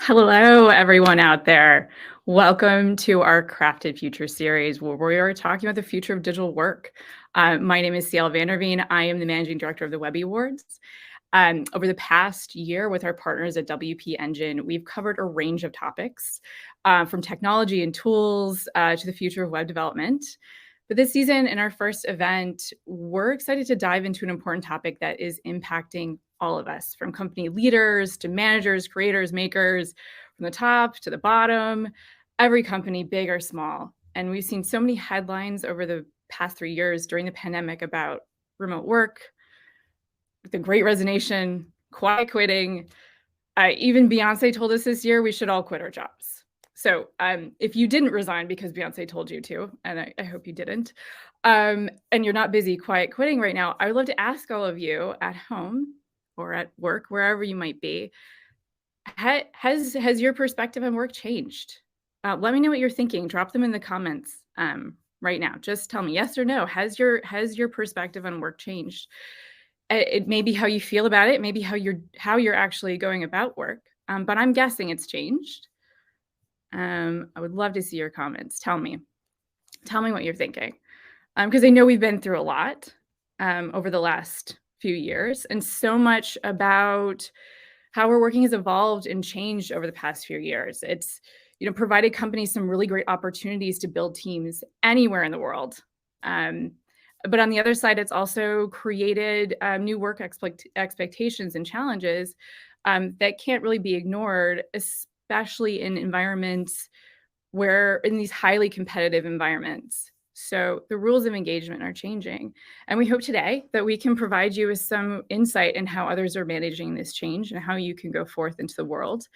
Hello, everyone out there. Welcome to our Crafted Future series, where we are talking about the future of digital work. My name is Ciel Vanderveen. I am the Managing Director of the Webby Awards. Over the past year with our partners at WP Engine, we've covered a range of topics, from technology and tools to the future of web development. But this season, in our first event, we're excited to dive into an important topic that is impacting all of us, from company leaders to managers, creators, makers, from the top to the bottom, every company, big or small. And we've seen so many headlines over the past 3 years during the pandemic about remote work, the Great Resignation, quiet quitting. Even Beyonce told us this year we should all quit our jobs. So if you didn't resign because Beyonce told you to, and I hope you didn't, and you're not busy quiet quitting right now, I would love to ask all of you at home or at work, wherever you might be, has your perspective on work changed? Let me know what you're thinking. Drop them in the comments right now. Just tell me yes or no. Has your perspective on work changed? It may be how you feel about it, maybe how you're actually going about work, but I'm guessing it's changed. I would love to see your comments. Tell me what you're thinking, because I know we've been through a lot over the last few years, and so much about how we're working has evolved and changed over the past few years. It's provided companies some really great opportunities to build teams anywhere in the world. But on the other side, it's also created new work expectations and challenges that can't really be ignored, especially in environments in these highly competitive environments. So the rules of engagement are changing. And we hope today that we can provide you with some insight in how others are managing this change and how you can go forth into the world.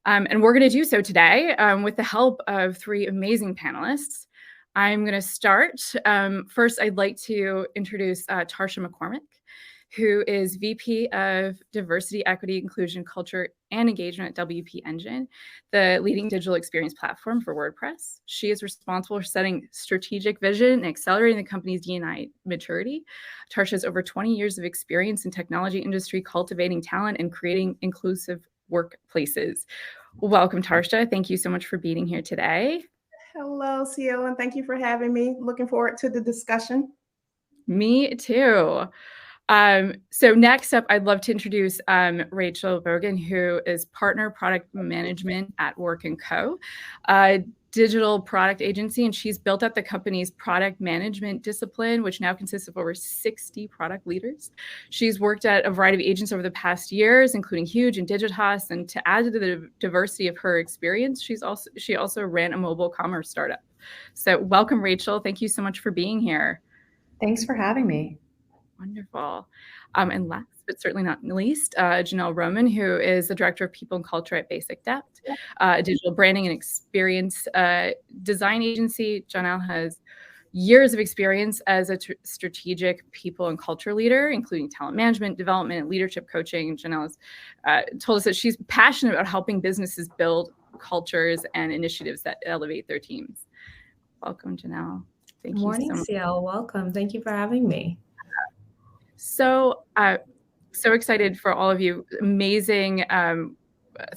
And we're going to do so today with the help of 3 amazing panelists. I'm going to start. First, I'd like to introduce Tarsha McCormick, who is VP of Diversity, Equity, Inclusion, Culture, and Engagement at WP Engine, the leading digital experience platform for WordPress. She is responsible for setting strategic vision and accelerating the company's DE&I maturity. Tarsha has over 20 years of experience in technology industry, cultivating talent and creating inclusive workplaces. Welcome, Tarsha. Thank you so much for being here today. Hello, Ciel, and thank you for having me. Looking forward to the discussion. Me too. So next up, I'd love to introduce Rachel Bogan, who is Partner Product Management at Work & Co., a digital product agency, and she's built up the company's product management discipline, which now consists of over 60 product leaders. She's worked at a variety of agents over the past years, including Huge and Digitas, and to add to the diversity of her experience, she also ran a mobile commerce startup. So welcome, Rachel. Thank you so much for being here. Thanks for having me. Wonderful. And last but certainly not least, Jonelle Roman, who is the Director of People and Culture at Basic DEPT, a digital branding and experience design agency. Jonelle has years of experience as a strategic people and culture leader, including talent management, development, and leadership coaching. Jonelle has told us that she's passionate about helping businesses build cultures and initiatives that elevate their teams. Welcome, Jonelle. Thank you so much. Ciel. Welcome. Thank you for having me. So excited for all of you. Amazing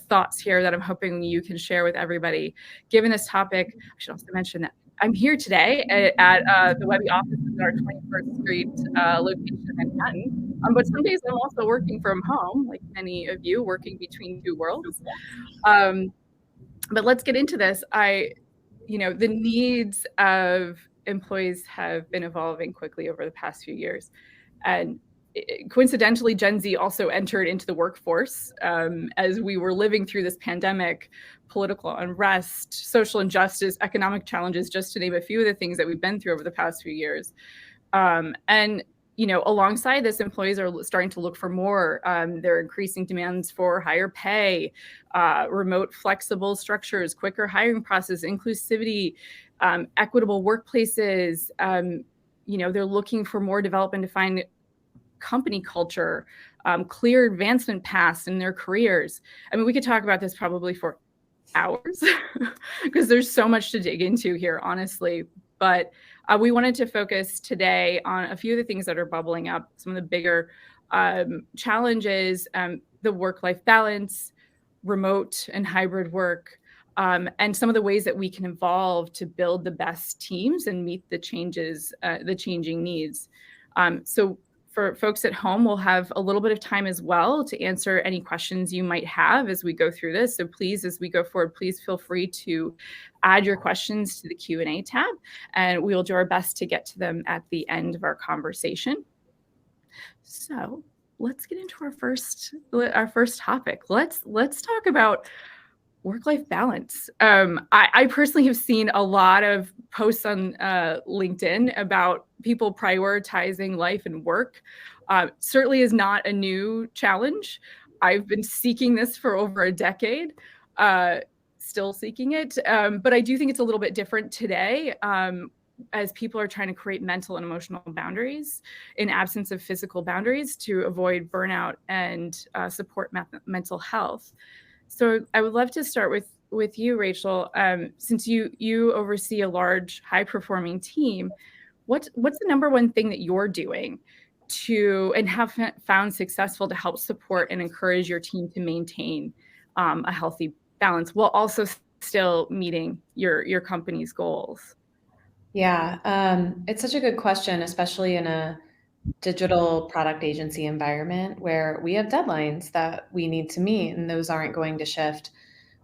thoughts here that I'm hoping you can share with everybody. Given this topic, I should also mention that I'm here today at the Webby office in our 21st Street location in Manhattan. But some days I'm also working from home, like many of you, working between 2 worlds. But let's get into this. The needs of employees have been evolving quickly over the past few years. And coincidentally, Gen Z also entered into the workforce as we were living through this pandemic, political unrest, social injustice, economic challenges, just to name a few of the things that we've been through over the past few years. And alongside this, employees are starting to look for more. There are increasing demands for higher pay, remote flexible structures, quicker hiring process, inclusivity, equitable workplaces. They're looking for more development to find company culture, clear advancement paths in their careers. I mean, we could talk about this probably for hours because there's so much to dig into here, honestly. But we wanted to focus today on a few of the things that are bubbling up, some of the bigger challenges, the work-life balance, remote and hybrid work, and some of the ways that we can evolve to build the best teams and meet the changing needs. So for folks at home, we'll have a little bit of time as well to answer any questions you might have as we go through this. So please, as we go forward, please feel free to add your questions to the Q&A tab, and we will do our best to get to them at the end of our conversation. So let's get into our first topic. Let's talk about work-life balance. I personally have seen a lot of posts on LinkedIn about people prioritizing life and work. Certainly is not a new challenge. I've been seeking this for over a decade, still seeking it. But I do think it's a little bit different today, as people are trying to create mental and emotional boundaries in absence of physical boundaries to avoid burnout and support mental health. So I would love to start with you, Rachel. Since you oversee a large, high-performing team, what's the number one thing that you're doing to and have found successful to help support and encourage your team to maintain a healthy balance while also still meeting your company's goals? Yeah, it's such a good question, especially in a digital product agency environment where we have deadlines that we need to meet, and those aren't going to shift.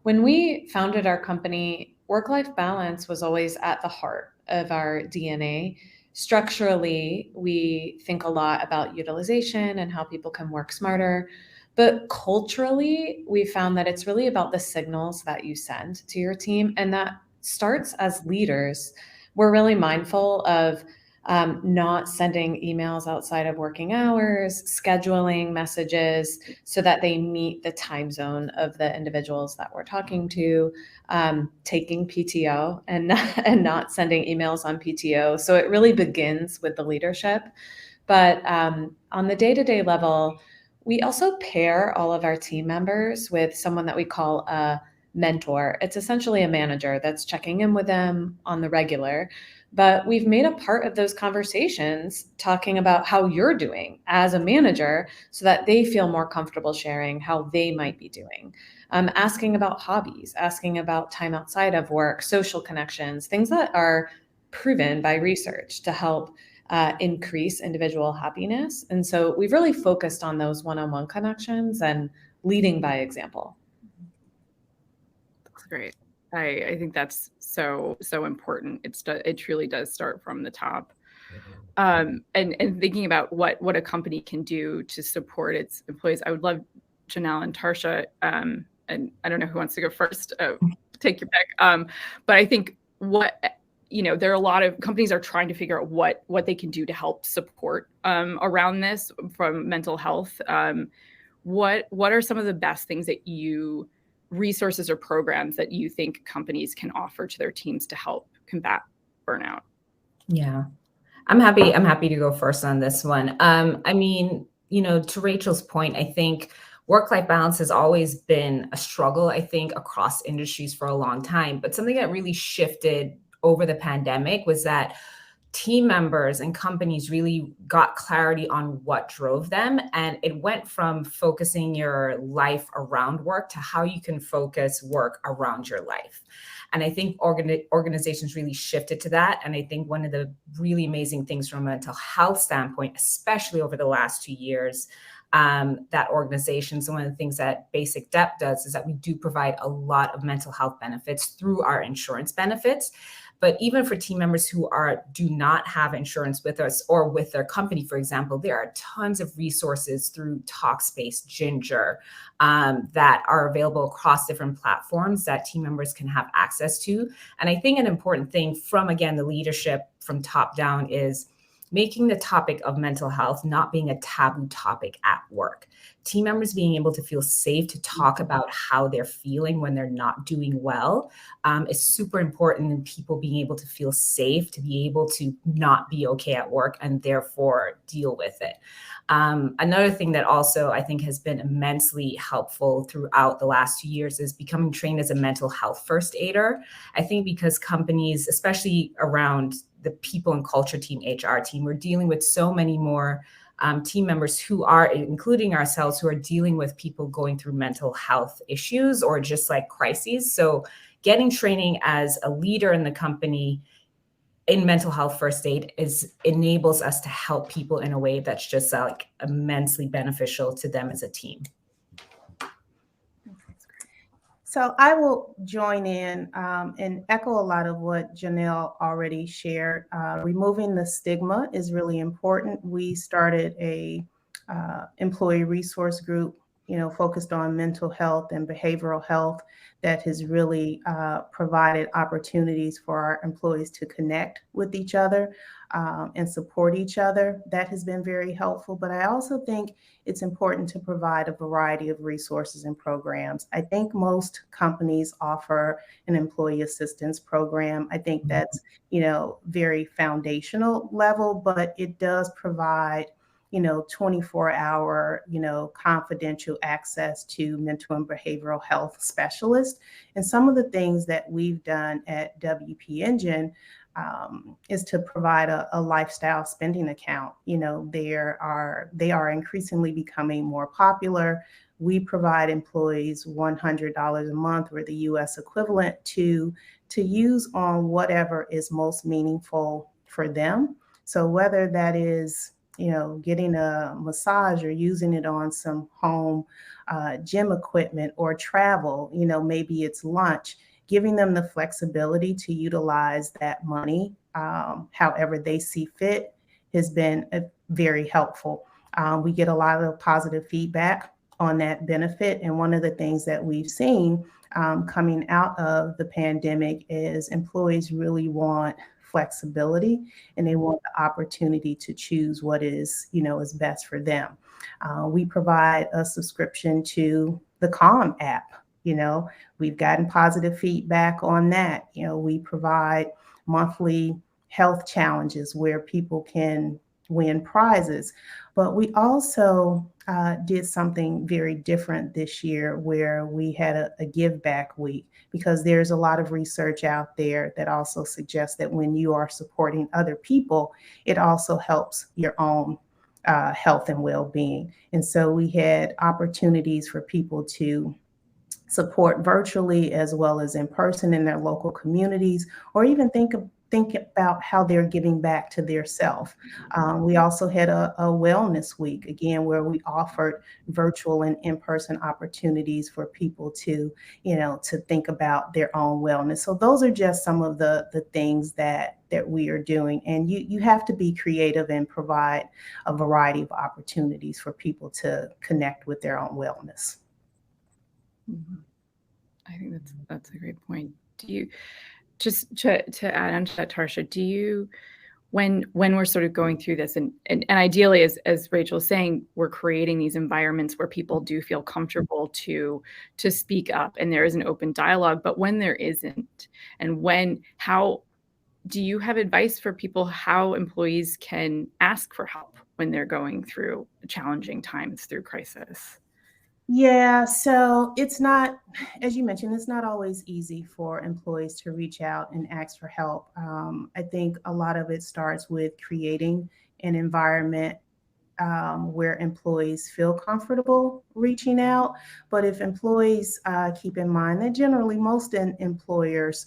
When we founded our company, work-life balance was always at the heart of our DNA. Structurally, we think a lot about utilization and how people can work smarter. But culturally, we found that it's really about the signals that you send to your team. And that starts as leaders. We're really mindful of not sending emails outside of working hours, scheduling messages so that they meet the time zone of the individuals that we're talking to, taking PTO and not sending emails on PTO. So it really begins with the leadership. But on the day-to-day level, we also pair all of our team members with someone that we call a mentor. It's essentially a manager that's checking in with them on the regular. But we've made a part of those conversations talking about how you're doing as a manager so that they feel more comfortable sharing how they might be doing. Asking about hobbies, asking about time outside of work, social connections, things that are proven by research to help increase individual happiness. And so we've really focused on those one-on-one connections and leading by example. That's great. I think that's so important. It truly does start from the top. And thinking about what a company can do to support its employees. I would love Jonelle and Tarsha, and I don't know who wants to go first. Take your pick. But I think there are a lot of companies are trying to figure out what they can do to help support around this from mental health. What are some of the best things that resources or programs that you think companies can offer to their teams to help combat burnout? Yeah, I'm happy to go first on this one. I mean, to Rachel's point, I think work-life balance has always been a struggle, I think, across industries for a long time. But something that really shifted over the pandemic was that team members and companies really got clarity on what drove them. And it went from focusing your life around work to how you can focus work around your life. And I think organizations really shifted to that. And I think one of the really amazing things from a mental health standpoint, especially over the last 2 years, that organizations, one of the things that Basic DEPT does is that we do provide a lot of mental health benefits through our insurance benefits. But even for team members who do not have insurance with us or with their company, for example, there are tons of resources through Talkspace, Ginger, that are available across different platforms that team members can have access to. And I think an important thing from, again, the leadership from top down is making the topic of mental health not being a taboo topic at work. Team members being able to feel safe to talk about how they're feeling when they're not doing well is super important, and people being able to feel safe to be able to not be okay at work and therefore deal with it. Another thing that also I think has been immensely helpful throughout the last 2 years is becoming trained as a mental health first aider. I think because companies, especially around the people and culture team, HR team, we're dealing with so many more team members who are, including ourselves, who are dealing with people going through mental health issues or just like crises. So getting training as a leader in the company in mental health first aid enables us to help people in a way that's just like immensely beneficial to them as a team. So I will join in and echo a lot of what Jonelle already shared. Removing the stigma is really important. We started a employee resource group, focused on mental health and behavioral health that has really provided opportunities for our employees to connect with each other and support each other. That has been very helpful. But I also think it's important to provide a variety of resources and programs. I think most companies offer an employee assistance program. I think that's, very foundational level, but it does provide 24-hour, confidential access to mental and behavioral health specialists. And some of the things that we've done at WP Engine is to provide a lifestyle spending account. They are increasingly becoming more popular. We provide employees $100 a month, or the US equivalent, to use on whatever is most meaningful for them. So whether that is getting a massage or using it on some home gym equipment or travel, maybe it's lunch, giving them the flexibility to utilize that money however they see fit has been very helpful. We get a lot of positive feedback on that benefit. And one of the things that we've seen coming out of the pandemic is employees really want flexibility, and they want the opportunity to choose what is best for them. We provide a subscription to the Calm app. We've gotten positive feedback on that. We provide monthly health challenges where people can win prizes. But we also did something very different this year, where we had a give back week, because there's a lot of research out there that also suggests that when you are supporting other people, it also helps your own health and well-being. And so we had opportunities for people to support virtually as well as in person in their local communities, or even think about how they're giving back to their self. We also had a wellness week, again, where we offered virtual and in-person opportunities for people to think about their own wellness. So those are just some of the things that we are doing. And you have to be creative and provide a variety of opportunities for people to connect with their own wellness. I think that's a great point. Do you, just to add on to that, Tarsha, do you, when we're sort of going through this, and ideally, as Rachel's saying, we're creating these environments where people do feel comfortable to speak up and there is an open dialogue, but when there isn't, and how do you have advice for people how employees can ask for help when they're going through challenging times through crisis? Yeah, so it's not, as you mentioned, it's not always easy for employees to reach out and ask for help. I think a lot of it starts with creating an environment where employees feel comfortable reaching out. But if employees keep in mind that generally most employers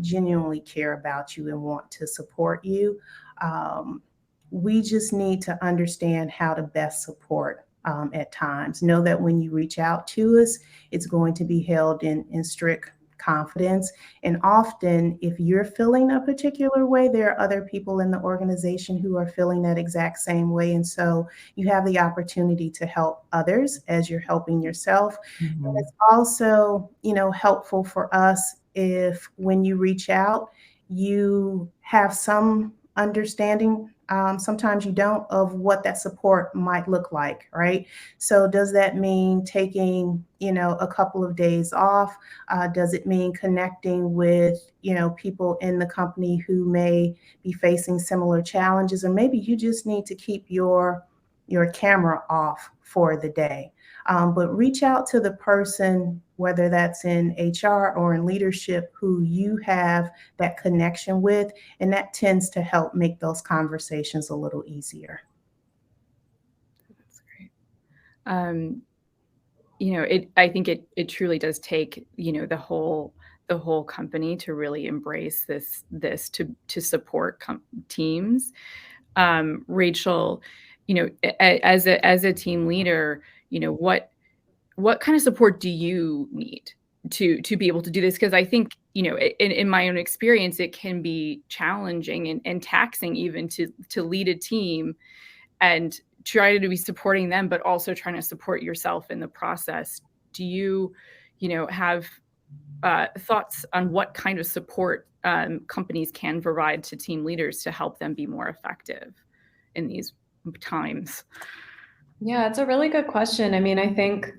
genuinely care about you and want to support you, we just need to understand how to best support at times. Know that when you reach out to us, it's going to be held in strict confidence. And often, if you're feeling a particular way, there are other people in the organization who are feeling that exact same way. And so you have the opportunity to help others as you're helping yourself. Mm-hmm. And it's also, helpful for us if when you reach out, you have some understanding, sometimes you don't, of what that support might look like, right? So does that mean taking, a couple of days off? Does it mean connecting with, people in the company who may be facing similar challenges? Or maybe you just need to keep your camera off for the day. But reach out to the person, whether that's in HR or in leadership, who you have that connection with, and that tends to help make those conversations a little easier. I think it truly does take, the whole company to really embrace this to support teams. Rachel, as a team leader, what kind of support do you need to be able to do this? Because I think, in my own experience, it can be challenging and taxing even to lead a team and try to be supporting them, but also trying to support yourself in the process. Do you, have thoughts on what kind of support companies can provide to team leaders to help them be more effective in these times? Yeah, it's a really good question. I mean, I think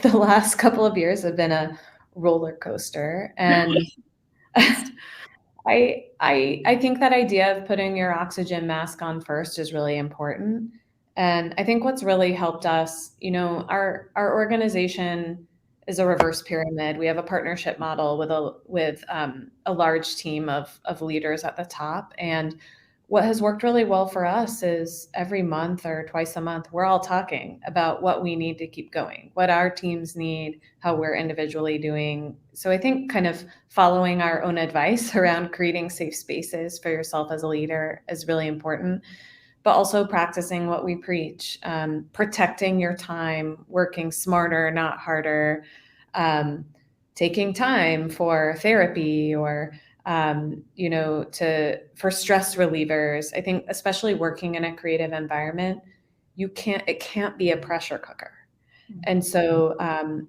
the last couple of years have been a roller coaster, and I think that idea of putting your oxygen mask on first is really important. And I think what's really helped us, our organization is a reverse pyramid. We have a partnership model with a large team of leaders at the top. And what has worked really well for us is every month or twice a month, we're all talking about what we need to keep going, what our teams need, how we're individually doing. So I think kind of following our own advice around creating safe spaces for yourself as a leader is really important, but also practicing what we preach, protecting your time, working smarter, not harder, taking time for therapy or for stress relievers. I think especially working in a creative environment, it can't be a pressure cooker. And so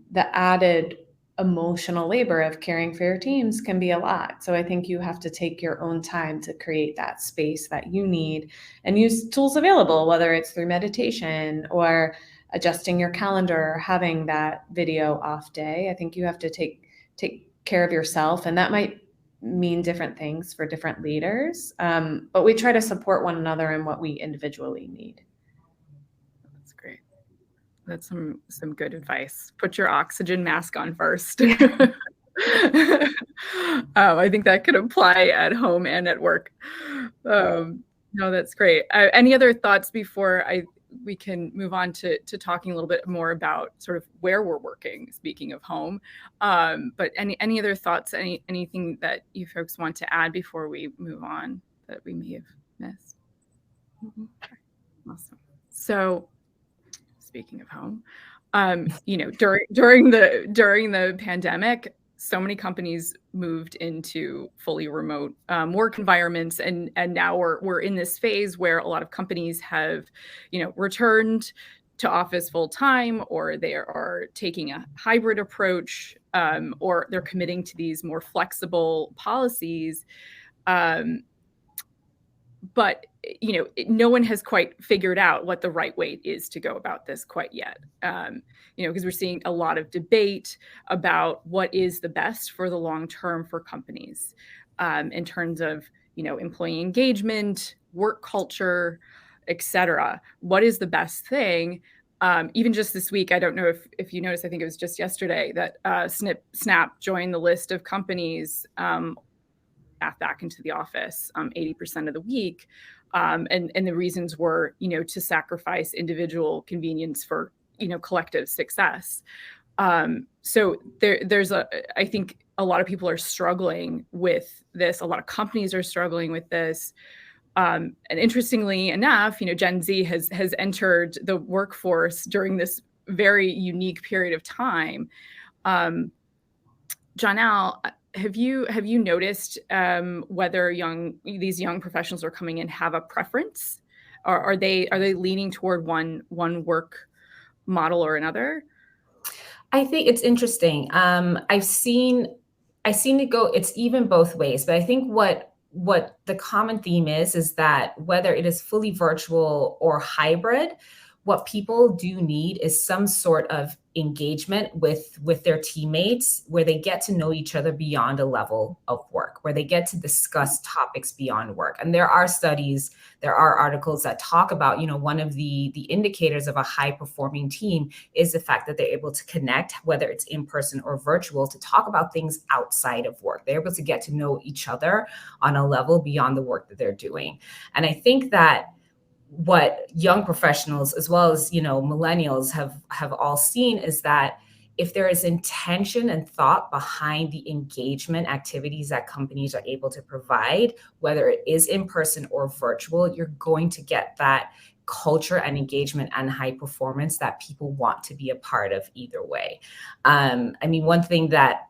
the added emotional labor of caring for your teams can be a lot. So I think you have to take your own time to create that space that you need and use tools available, whether it's through meditation or adjusting your calendar, or having that video off day. I think you have to take care of yourself, and that might mean different things for different leaders. But we try to support one another in what we individually need. That's great. That's some good advice. Put your oxygen mask on first. I think that could apply at home and at work. No, that's great. Any other thoughts before we can move on to talking a little bit more about sort of where we're working, speaking of home. But any other thoughts, anything that you folks want to add before we move on that we may have missed? Awesome. So speaking of home, during the pandemic, so many companies moved into fully remote work environments, and now we're in this phase where a lot of companies have, returned to office full time, or they are taking a hybrid approach, or they're committing to these more flexible policies. But no one has quite figured out what the right way is to go about this quite yet. Because we're seeing a lot of debate about what is the best for the long term for companies, in terms of employee engagement, work culture, etc. What is the best thing? Even just this week, I don't know if you noticed, I think it was just yesterday that Snap joined the list of companies back into the office 80% of the week. And the reasons were, to sacrifice individual convenience for, collective success. So there's I think a lot of people are struggling with this. A lot of companies are struggling with this. And interestingly enough, Gen Z has entered the workforce during this very unique period of time. Jonelle, have you noticed whether these young professionals are coming in have a preference, or are they leaning toward one work model or another? I think it's interesting. I've seen it go. It's even both ways, but I think what the common theme is that whether it is fully virtual or hybrid, what people do need is some sort of engagement with their teammates, where they get to know each other beyond a level of work, where they get to discuss topics beyond work. And there are studies, there are articles that talk about, one of the indicators of a high performing team is the fact that they're able to connect, whether it's in person or virtual, to talk about things outside of work. They're able to get to know each other on a level beyond the work that they're doing. And I think that what young professionals as well as, millennials have all seen is that if there is intention and thought behind the engagement activities that companies are able to provide, whether it is in person or virtual, you're going to get that culture and engagement and high performance that people want to be a part of either way. One thing that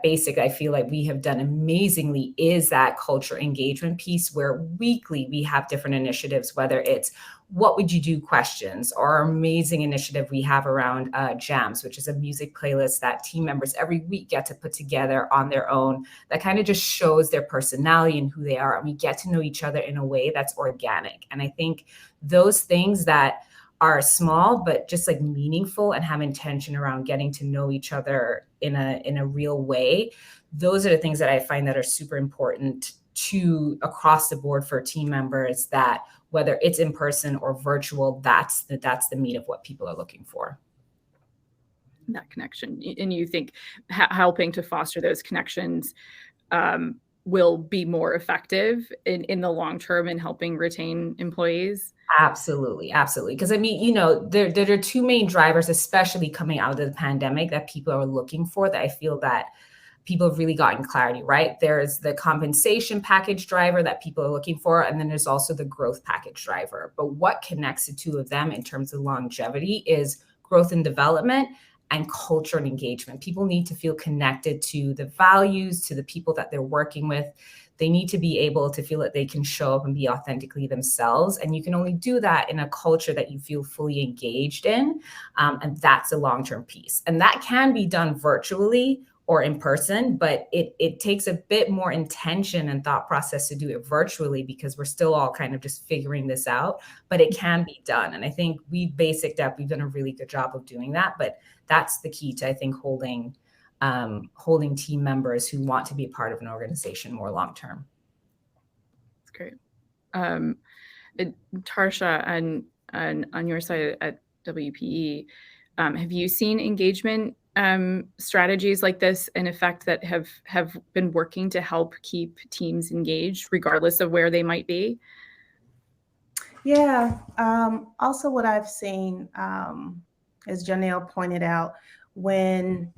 basic, I feel like we have done amazingly is that culture engagement piece, where weekly we have different initiatives, whether it's what would you do questions, or our amazing initiative we have around jams, which is a music playlist that team members every week get to put together on their own, that kind of just shows their personality and who they are. And we get to know each other in a way that's organic. And I think those things that are small, but just like meaningful and have intention around getting to know each other in a real way, those are the things that I find that are super important to across the board for team members, that whether it's in person or virtual, that's the meat of what people are looking for. That connection. And you think helping to foster those connections will be more effective in the long term in helping retain employees? Absolutely. Because there are two main drivers, especially coming out of the pandemic, that people are looking for, that I feel that people have really gotten clarity, right? There's the compensation package driver that people are looking for, and then there's also the growth package driver. But what connects the two of them in terms of longevity is growth and development and culture and engagement. People need to feel connected to the values, to the people that they're working with. They need to be able to feel that they can show up and be authentically themselves. And you can only do that in a culture that you feel fully engaged in. And that's a long-term piece. And that can be done virtually or in person, but it takes a bit more intention and thought process to do it virtually, because we're still all kind of just figuring this out, but it can be done. And I think we've done a really good job of doing that, but that's the key to, I think, holding team members who want to be a part of an organization more long-term. That's great. Tarsha, on your side at WPE, have you seen engagement strategies like this in effect that have been working to help keep teams engaged regardless of where they might be? Yeah. Also, what I've seen, as Jonelle pointed out, when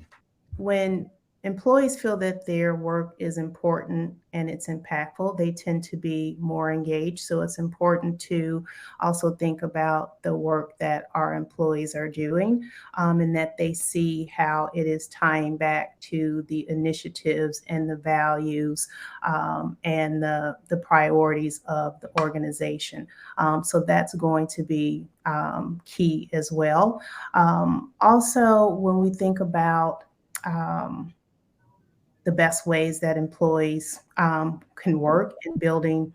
employees feel that their work is important and it's impactful, they tend to be more engaged. So it's important to also think about the work that our employees are doing, and that they see how it is tying back to the initiatives and the values and the priorities of the organization. So that's going to be key as well. Also, when we think about the best ways that employees can work in building,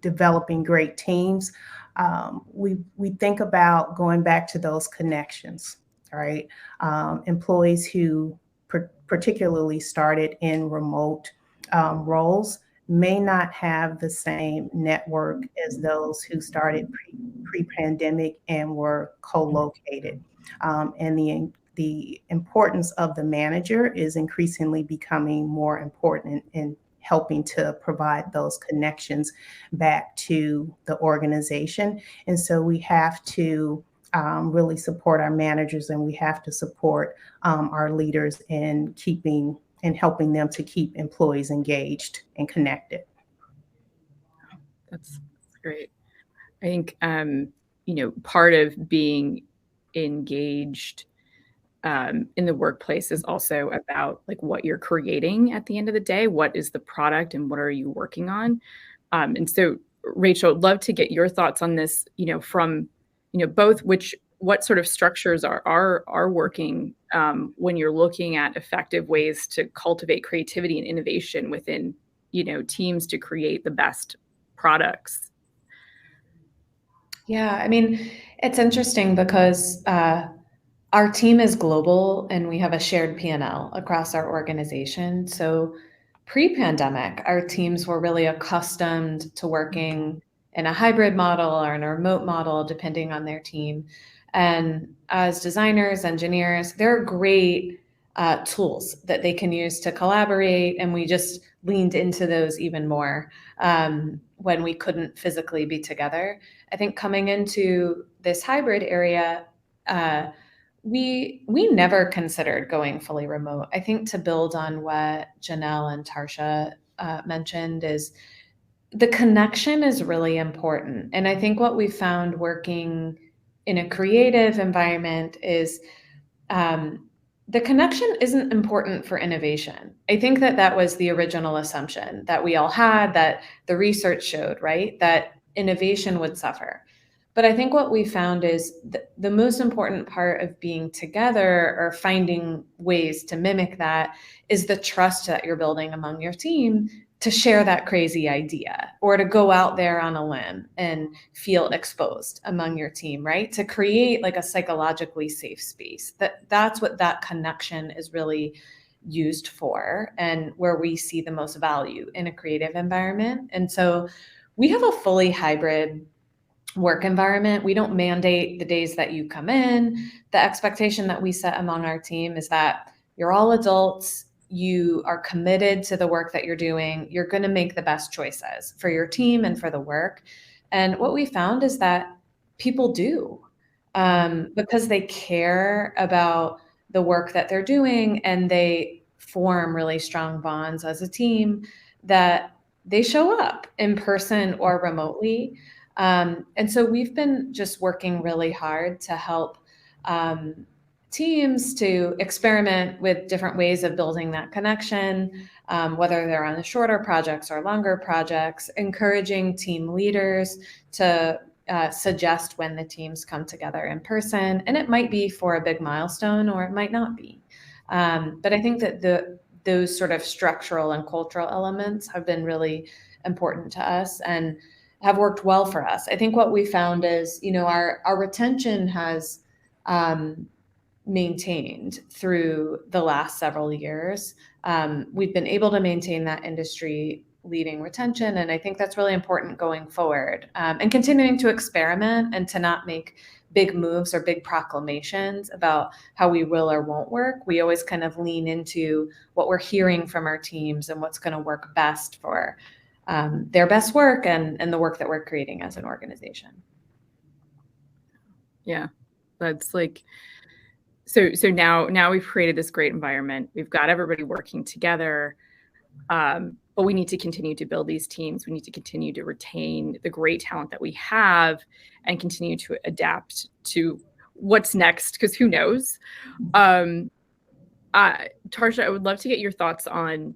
developing great teams, we think about going back to those connections, right? Employees who particularly started in remote roles may not have the same network as those who started pre-pandemic and were co-located. And the importance of the manager is increasingly becoming more important in helping to provide those connections back to the organization. And so we have to really support our managers, and we have to support our leaders in keeping and helping them to keep employees engaged and connected. That's great. I think, part of being engaged in the workplace is also about like what you're creating at the end of the day. What is the product and what are you working on? And so, Rachel, I'd love to get your thoughts on this, from, both what sort of structures are working when you're looking at effective ways to cultivate creativity and innovation within, teams to create the best products. Yeah, it's interesting because our team is global and we have a shared P&L across our organization. So pre-pandemic, our teams were really accustomed to working in a hybrid model or in a remote model, depending on their team. And as designers, engineers, they're great tools that they can use to collaborate. And we just leaned into those even more when we couldn't physically be together. I think coming into this hybrid area, we never considered going fully remote. I think to build on what Jonelle and Tarsha mentioned is the connection is really important. And I think what we found working in a creative environment is the connection isn't important for innovation. I think that was the original assumption that we all had, that the research showed, right? That innovation would suffer. But I think what we found is the most important part of being together or finding ways to mimic that is the trust that you're building among your team to share that crazy idea or to go out there on a limb and feel exposed among your team, right? To create like a psychologically safe space. That's what that connection is really used for and where we see the most value in a creative environment. And so we have a fully hybrid work environment. We don't mandate the days that you come in. The expectation that we set among our team is that you're all adults. You are committed to the work that you're doing. You're going to make the best choices for your team and for the work. And what we found is that people do because they care about the work that they're doing and they form really strong bonds as a team that they show up in person or remotely. And so we've been just working really hard to help teams to experiment with different ways of building that connection, whether they're on the shorter projects or longer projects, encouraging team leaders to suggest when the teams come together in person. And it might be for a big milestone or it might not be. But I think that those sort of structural and cultural elements have been really important to us and have worked well for us. I think what we found is, our retention has maintained through the last several years. We've been able to maintain that industry leading retention. And I think that's really important going forward and continuing to experiment and to not make big moves or big proclamations about how we will or won't work. We always kind of lean into what we're hearing from our teams and what's going to work best for their best work and the work that we're creating as an organization. Yeah, that's like, so now we've created this great environment. We've got everybody working together, but we need to continue to build these teams. We need to continue to retain the great talent that we have and continue to adapt to what's next, because who knows? Tarsha, I would love to get your thoughts on,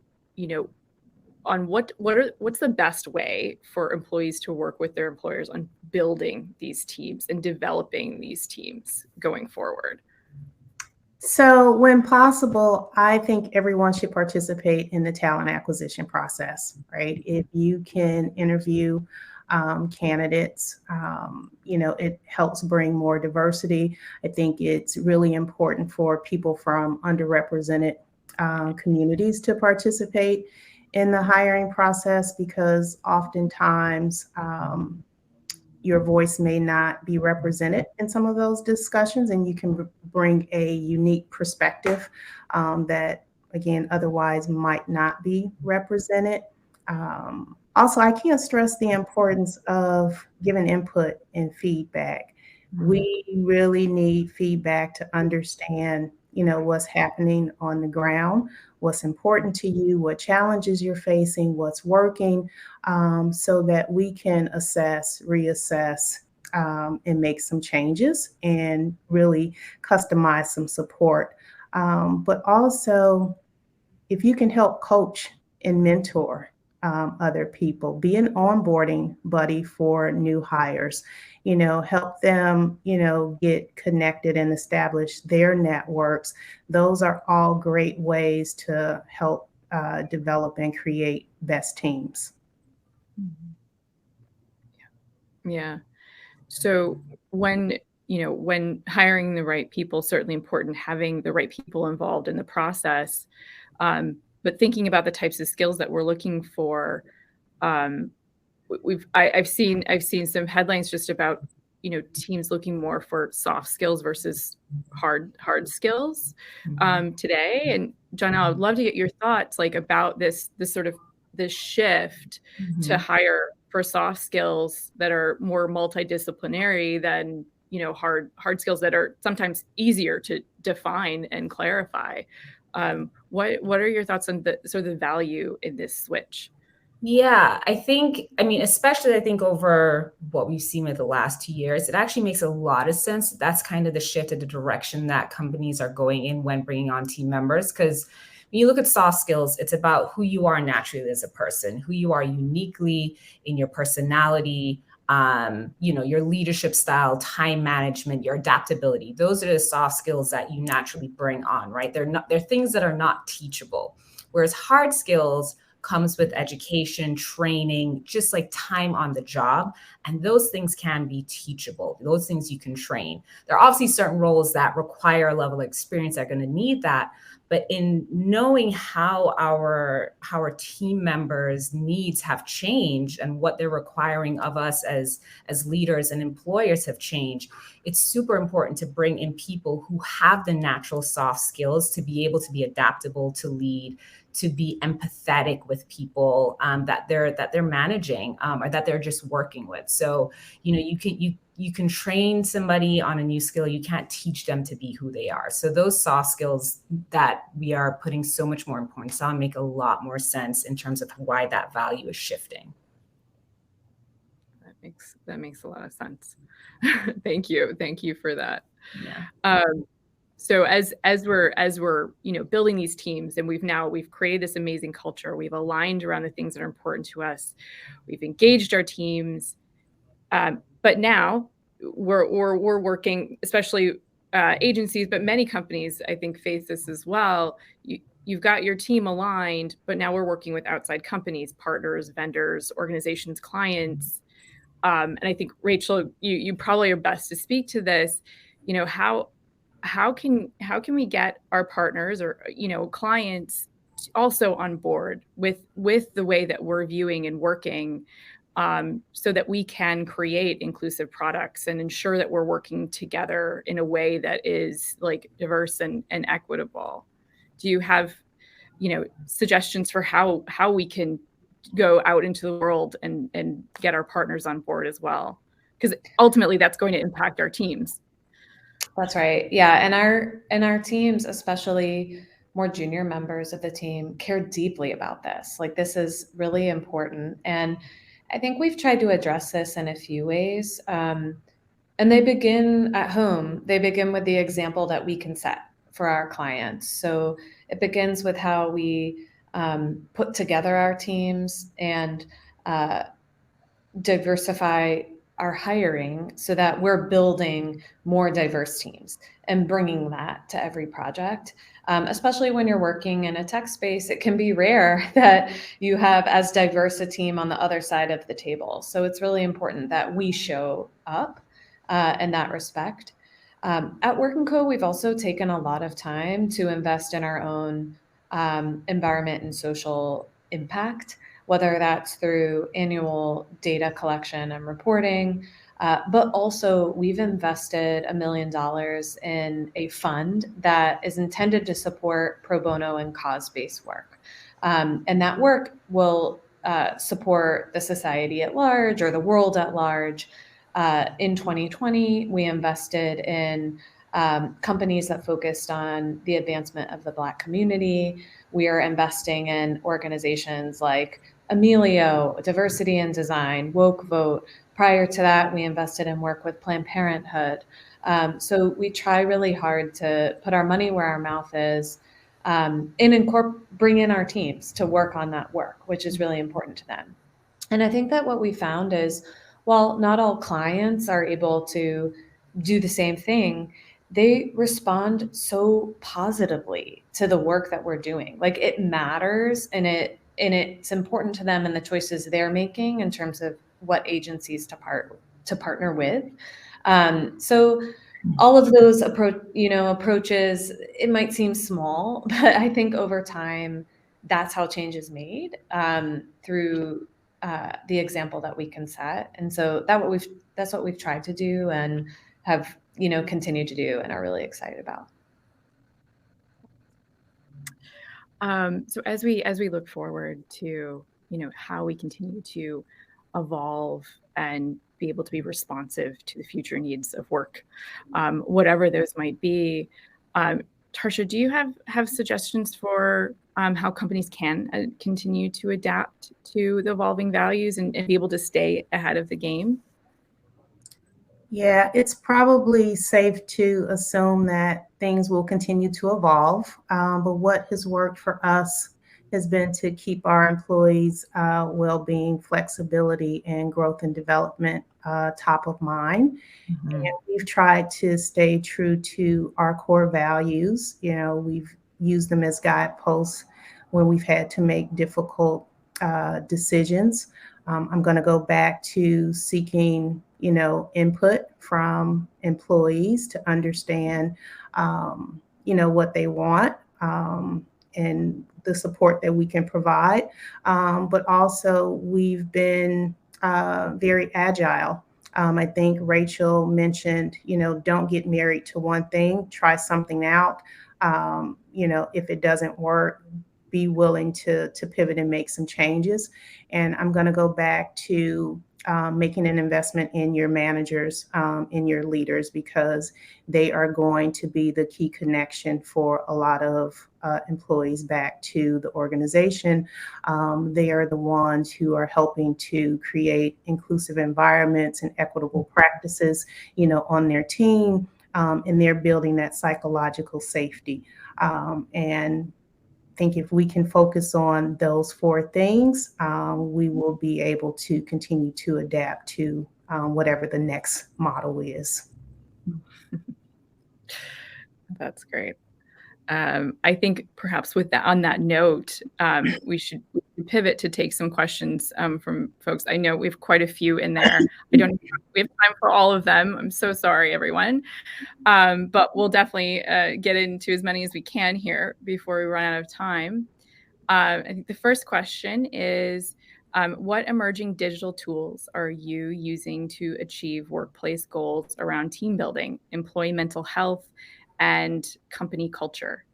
what's the best way for employees to work with their employers on building these teams and developing these teams going forward? So when possible, I think everyone should participate in the talent acquisition process, right? If you can interview candidates, it helps bring more diversity. I think it's really important for people from underrepresented communities to participate in the hiring process because oftentimes your voice may not be represented in some of those discussions, and you can bring a unique perspective that, again, otherwise might not be represented. Also, I can't stress the importance of giving input and feedback. We really need feedback to understand, what's happening on the ground, what's important to you, what challenges you're facing, what's working, so that we can assess, reassess, and make some changes and really customize some support. But also, if you can help coach and mentor other people, be an onboarding buddy for new hires, help them, get connected and establish their networks. Those are all great ways to help develop and create best teams. Yeah. So when hiring the right people, certainly important, having the right people involved in the process, but thinking about the types of skills that we're looking for, I've seen some headlines just about teams looking more for soft skills versus hard skills today. And Jonelle, I would love to get your thoughts about this sort of the shift to hire for soft skills that are more multidisciplinary than, you know, hard skills that are sometimes easier to define and clarify. What are your thoughts on the value in this switch? Yeah, I mean, especially I think over what we've seen with the last 2 years, it actually makes a lot of sense. That's kind of the shift of the direction that companies are going in when bringing on team members. Because when you look at soft skills, it's about who you are naturally as a person, who you are uniquely in your personality, you know, your leadership style, time management, your adaptability. Those are the soft skills that you naturally bring on, right? They're things that are not teachable. Whereas hard skills comes with education, training, just like time on the job. And those things can be teachable. Those things you can train. There are obviously certain roles that require a level of experience that are going to need that. But in knowing how our team members' needs have changed and what they're requiring of us as leaders and employers have changed, it's super important to bring in people who have the natural soft skills to be able to be adaptable, to lead, to be empathetic with people that they're managing or that they're just working with. So, you know, you can train somebody on a new skill. You can't teach them to be who they are. So those soft skills that we are putting so much more importance on make a lot more sense in terms of why that value is shifting. That makes a lot of sense. Thank you for that. Yeah. So as we're you know, building these teams, and we've created this amazing culture, we've aligned around the things that are important to us, we've engaged our teams, but now we're working, especially agencies, but many companies I think face this as well. You've got your team aligned, but now we're working with outside companies, partners, vendors, organizations, clients, and I think Rachel, you probably are best to speak to this. You know, how can we get our partners or, you know, clients also on board with the way that we're viewing and working, so that we can create inclusive products and ensure that we're working together in a way that is like diverse and equitable? Do you have, you know, suggestions for how we can go out into the world and get our partners on board as well? Because ultimately that's going to impact our teams. That's right. Yeah. And our teams, especially more junior members of the team, care deeply about this. Like, this is really important. And I think we've tried to address this in a few ways. And they begin at home. They begin with the example that we can set for our clients. So it begins with how we put together our teams and diversify our hiring so that we're building more diverse teams and bringing that to every project. Especially when you're working in a tech space, it can be rare that you have as diverse a team on the other side of the table. So it's really important that we show up in that respect. At Work & Co, we've also taken a lot of time to invest in our own environment and social impact, whether that's through annual data collection and reporting, but also we've invested $1 million in a fund that is intended to support pro bono and cause-based work. And that work will support the society at large or the world at large. In 2020, we invested in companies that focused on the advancement of the Black community. We are investing in organizations like Emilio, Diversity in Design, Woke Vote. Prior to that, we invested in work with Planned Parenthood. So we try really hard to put our money where our mouth is, and bring in our teams to work on that work, which is really important to them. And I think that what we found is, while not all clients are able to do the same thing, they respond so positively to the work that we're doing. Like, it matters, and it's important to them and the choices they're making in terms of what agencies to partner with. So all of those approaches, it might seem small, but I think over time, that's how change is made, through the example that we can set. And so that's what we've tried to do and have, continued to do and are really excited about. So as we look forward to how we continue to evolve and be able to be responsive to the future needs of work, whatever those might be. Tarsha, do you have suggestions for how companies can continue to adapt to the evolving values and be able to stay ahead of the game? Yeah, it's probably safe to assume that things will continue to evolve. But what has worked for us has been to keep our employees' well-being, flexibility, and growth and development top of mind. Mhm. And we've tried to stay true to our core values. We've used them as guideposts when we've had to make difficult decisions. I'm going to go back to seeking, input from employees to understand, what they want, and the support that we can provide. But also, we've been very agile. I think Rachel mentioned, don't get married to one thing, try something out. If it doesn't work, be willing to pivot and make some changes. And I'm going to go back to making an investment in your managers, in your leaders, because they are going to be the key connection for a lot of employees back to the organization. They are the ones who are helping to create inclusive environments and equitable practices, on their team, and they're building that psychological safety. And I think if we can focus on those four things, we will be able to continue to adapt to whatever the next model is. That's great. I think perhaps on that note, we should pivot to take some questions from folks. I know we have quite a few in there. We have time for all of them. I'm so sorry, everyone. But we'll definitely get into as many as we can here before we run out of time. I think the first question is, what emerging digital tools are you using to achieve workplace goals around team building, employee mental health, and company culture?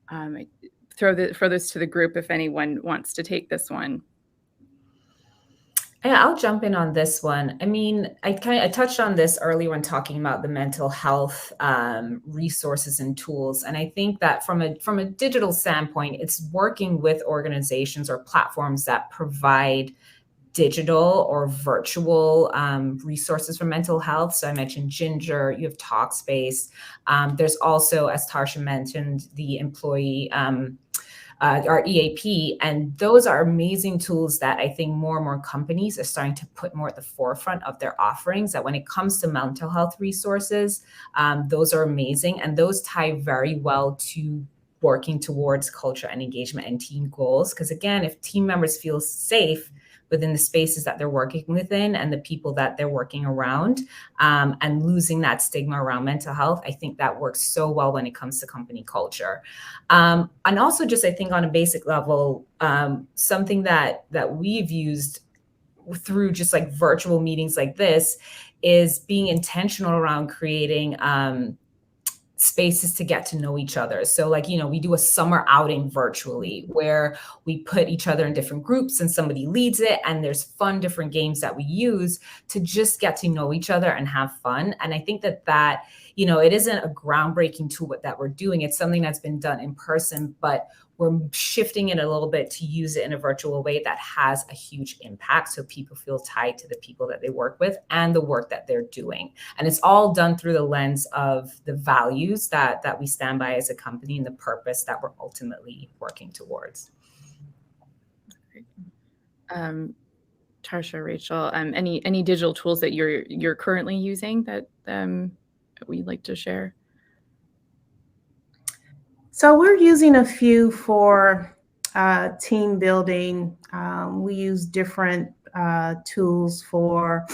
I throw this to the group if anyone wants to take this one. Yeah, I'll jump in on this one. I mean, I touched on this earlier when talking about the mental health resources and tools. And I think that from a digital standpoint, it's working with organizations or platforms that provide digital or virtual resources for mental health. So I mentioned Ginger, you have Talkspace. There's also, as Tarsha mentioned, the employee our EAP, and those are amazing tools that I think more and more companies are starting to put more at the forefront of their offerings, that when it comes to mental health resources, those are amazing, and those tie very well to working towards culture and engagement and team goals. Because again, if team members feel safe within the spaces that they're working within and the people that they're working around, and losing that stigma around mental health, I think that works so well when it comes to company culture. And also just, I think on a basic level, something that we've used through just like virtual meetings like this is being intentional around creating spaces to get to know each other. So like, we do a summer outing virtually where we put each other in different groups and somebody leads it. And there's fun, different games that we use to just get to know each other and have fun. And I think that, it isn't a groundbreaking tool that we're doing. It's something that's been done in person, but we're shifting it a little bit to use it in a virtual way that has a huge impact. So people feel tied to the people that they work with and the work that they're doing. And it's all done through the lens of the values that we stand by as a company and the purpose that we're ultimately working towards. Tarsha, Rachel, any digital tools that you're currently using that we'd like to share? So we're using a few for team building. We use different tools for,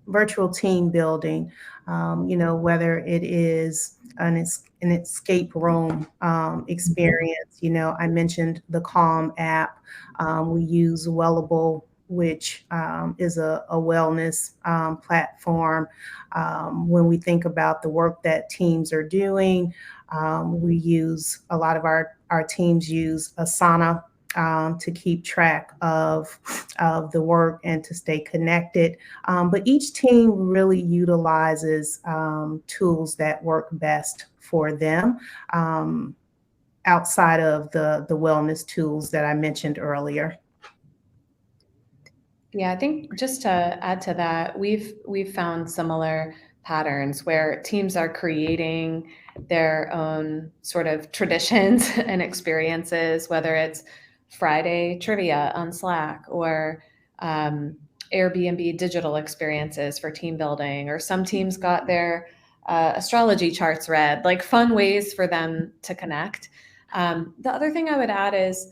virtual team building. Whether it is an escape room experience. I mentioned the Calm app. We use Wellable, which is a wellness platform. When we think about the work that teams are doing, we use a lot of our Our teams use Asana to keep track of the work and to stay connected. But each team really utilizes tools that work best for them, outside of the wellness tools that I mentioned earlier. Yeah, I think just to add to that, we've found similar patterns where teams are creating their own sort of traditions and experiences, whether it's Friday trivia on Slack or Airbnb digital experiences for team building, or some teams got their astrology charts read, like fun ways for them to connect. The other thing I would add is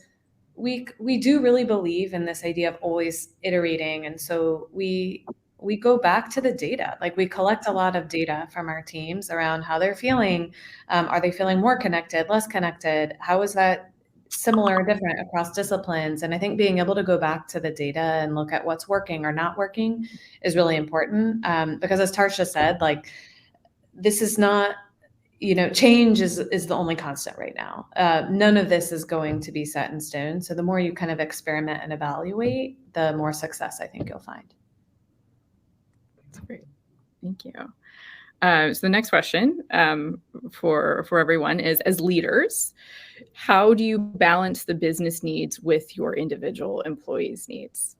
we do really believe in this idea of always iterating. And so we go back to the data. Like we collect a lot of data from our teams around how they're feeling. Are they feeling more connected, less connected? How is that similar or different across disciplines? And I think being able to go back to the data and look at what's working or not working is really important. Because as Tarsha said, like this is not, change is the only constant right now. None of this is going to be set in stone. So the more you kind of experiment and evaluate, the more success I think you'll find. That's great. Thank you. So the next question for everyone is, as leaders, how do you balance the business needs with your individual employees' needs?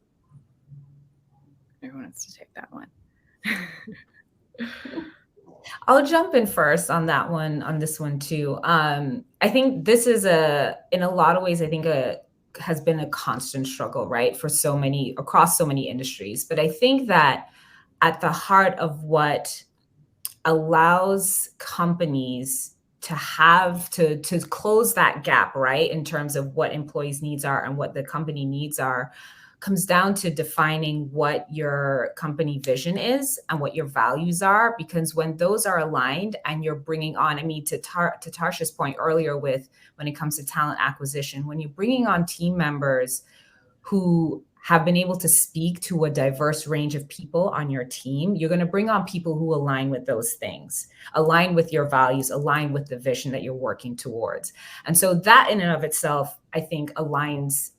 Everyone wants to take that one. I'll jump in first on that one, on this one too. I think this is in a lot of ways, I think has been a constant struggle, right? Across so many industries. But I think that at the heart of what allows companies to have to close that gap, right, in terms of what employees' needs are and what the company needs are, comes down to defining what your company vision is and what your values are. Because when those are aligned and you're bringing on, to Tarsha's point earlier with when it comes to talent acquisition, when you're bringing on team members who have been able to speak to a diverse range of people on your team, you're going to bring on people who align with those things, align with your values, align with the vision that you're working towards. And so that in and of itself, I think aligns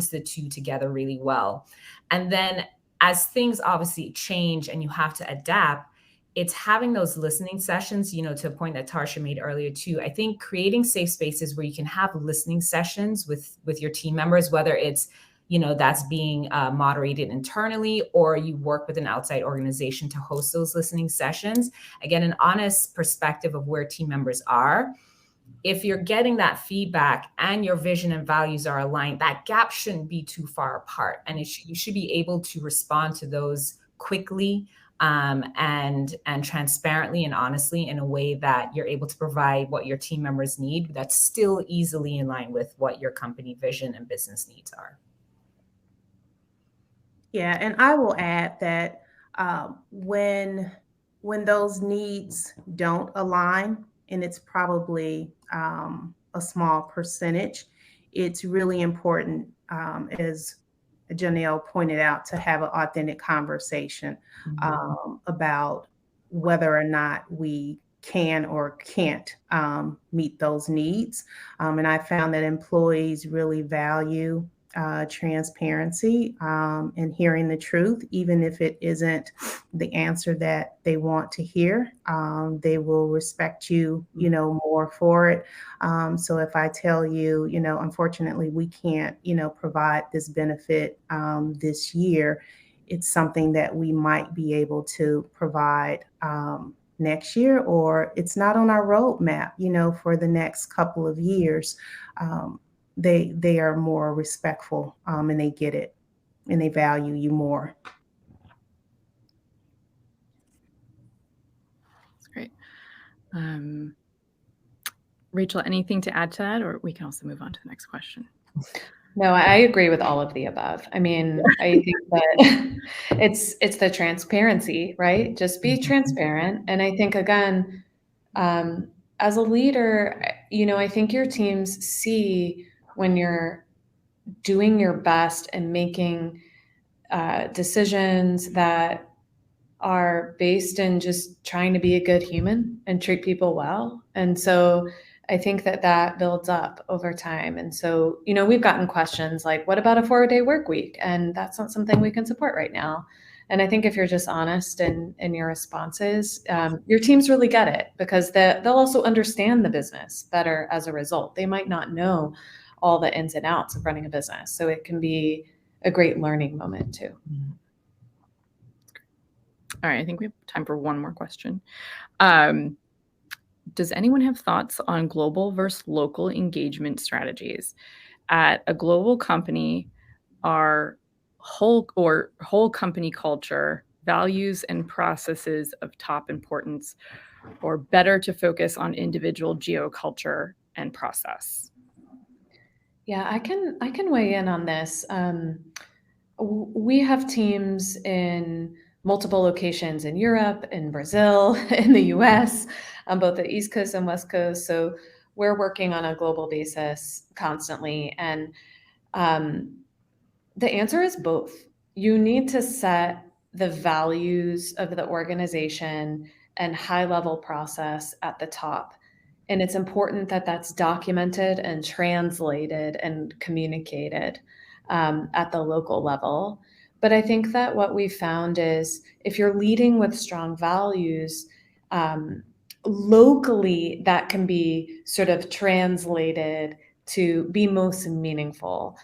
the two together really well. And then as things obviously change and you have to adapt, it's having those listening sessions, to a point that Tarsha made earlier too. I think creating safe spaces where you can have listening sessions with your team members, whether it's that's being moderated internally, or you work with an outside organization to host those listening sessions. Again, an honest perspective of where team members are. If you're getting that feedback and your vision and values are aligned, that gap shouldn't be too far apart. And you should be able to respond to those quickly and transparently and honestly in a way that you're able to provide what your team members need that's still easily in line with what your company vision and business needs are. Yeah, and I will add that when those needs don't align, and it's probably a small percentage, it's really important, as Jonelle pointed out, to have an authentic conversation about whether or not we can or can't meet those needs. And I found that employees really value transparency and hearing the truth, even if it isn't the answer that they want to hear. They will respect you, more for it. So if I tell you, unfortunately, we can't, provide this benefit this year, it's something that we might be able to provide next year, or it's not on our roadmap, for the next couple of years. They are more respectful and they get it and they value you more. That's great. Rachel, anything to add to that, or we can also move on to the next question? No, I agree with all of the above. I think that it's the transparency, right? Just be transparent. And I think, again, as a leader, I think your teams see when you're doing your best and making decisions that are based in just trying to be a good human and treat people well. And so I think that builds up over time. And so, we've gotten questions like, what about a 4-day work week? And that's not something we can support right now. And I think if you're just honest in your responses, your teams really get it, because they'll also understand the business better as a result. They might not know all the ins and outs of running a business. So it can be a great learning moment too. All right, I think we have time for one more question. Does anyone have thoughts on global versus local engagement strategies? At a global company, are whole company culture, values, and processes of top importance, or better to focus on individual geoculture and process? Yeah, I can weigh in on this. We have teams in multiple locations in Europe, in Brazil, in the US, on both the East Coast and West Coast. So we're working on a global basis constantly. And the answer is both. You need to set the values of the organization and high-level process at the top. And it's important that that's documented and translated and communicated at the local level. But I think that what we found is if you're leading with strong values, locally, that can be sort of translated to be most meaningful.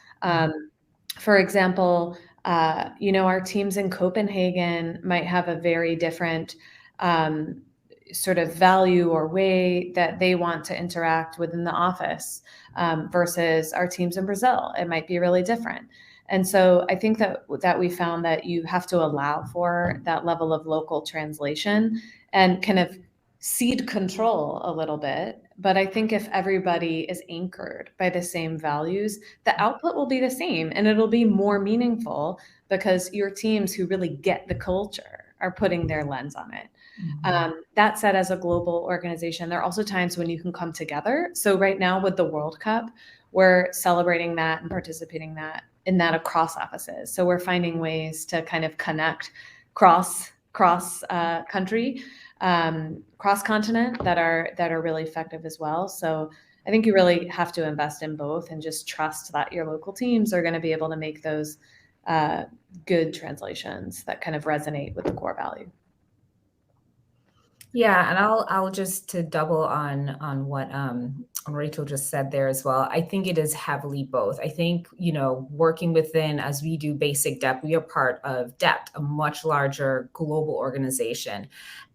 For example, our teams in Copenhagen might have a very different sort of value or way that they want to interact within the office versus our teams in Brazil. It might be really different. And so I think that we found that you have to allow for that level of local translation and kind of cede control a little bit. But I think if everybody is anchored by the same values, the output will be the same and it'll be more meaningful because your teams who really get the culture are putting their lens on it. That said, as a global organization, there are also times when you can come together. So right now with the World Cup, we're celebrating that and participating in that across offices. So we're finding ways to kind of connect cross country, cross continent that are really effective as well. So I think you really have to invest in both and just trust that your local teams are going to be able to make those good translations that kind of resonate with the core value. Yeah, and I'll just to double on what Rachel just said there as well. I think it is heavily both. I think, working within, as we do basic DEPT, we are part of DEPT, a much larger global organization.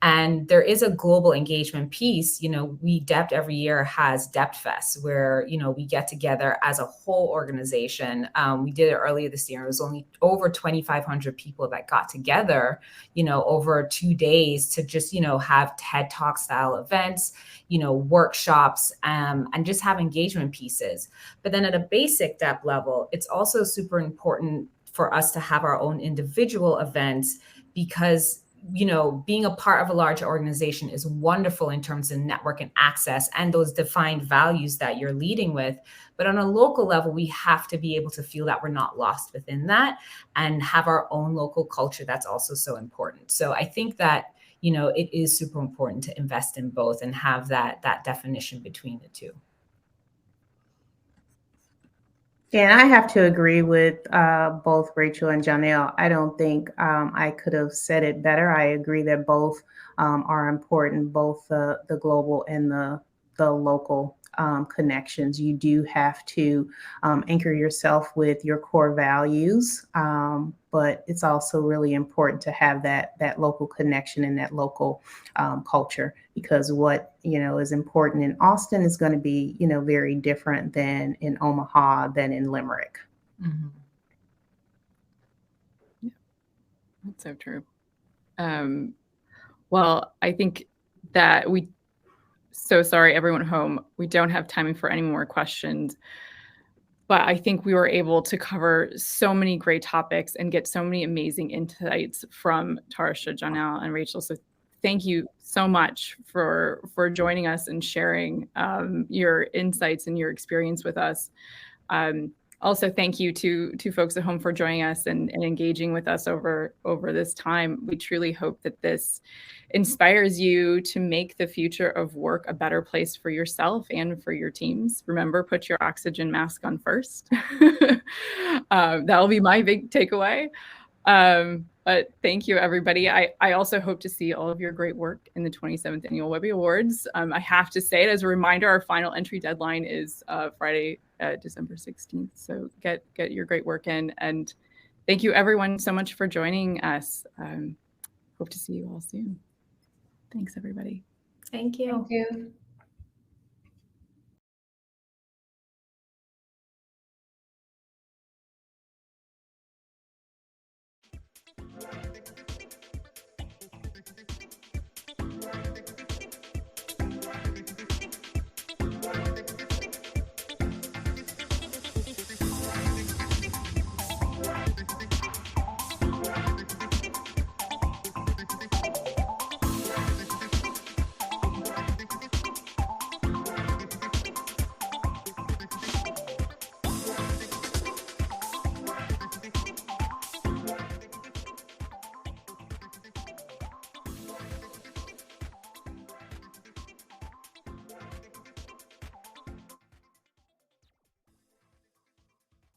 And there is a global engagement piece. We DEPT every year has DEPT Fest where, we get together as a whole organization. We did it earlier this year. It was only over 2,500 people that got together, over 2 days to just, have TED Talk style events, workshops, and just have engagement pieces. But then at a basic DEPT level, it's also super important for us to have our own individual events because being a part of a larger organization is wonderful in terms of network and access and those defined values that you're leading with. But on a local level, we have to be able to feel that we're not lost within that and have our own local culture. That's also so important. So I think that, it is super important to invest in both and have that definition between the two. Yeah, and I have to agree with both Rachel and Jonelle. I don't think I could have said it better. I agree that both are important, both the global and the local connections. You do have to anchor yourself with your core values, but it's also really important to have that local connection and that local culture, because what is important in Austin is going to be very different than in Omaha, than in Limerick. Mm-hmm. Yeah, that's so true. Well, I think that so sorry, everyone at home. We don't have time for any more questions, but I think we were able to cover so many great topics and get so many amazing insights from Tarsha, Jonelle, and Rachel. So thank you so much for joining us and sharing your insights and your experience with us. Also, thank you to folks at home for joining us and engaging with us over this time. We truly hope that this inspires you to make the future of work a better place for yourself and for your teams. Remember, put your oxygen mask on first. That'll be my big takeaway. But thank you, everybody. I also hope to see all of your great work in the 27th Annual Webby Awards. I have to say it as a reminder, our final entry deadline is Friday, December 16th. So get your great work in. And thank you, everyone, so much for joining us. Hope to see you all soon. Thanks, everybody. Thank you. Thank you.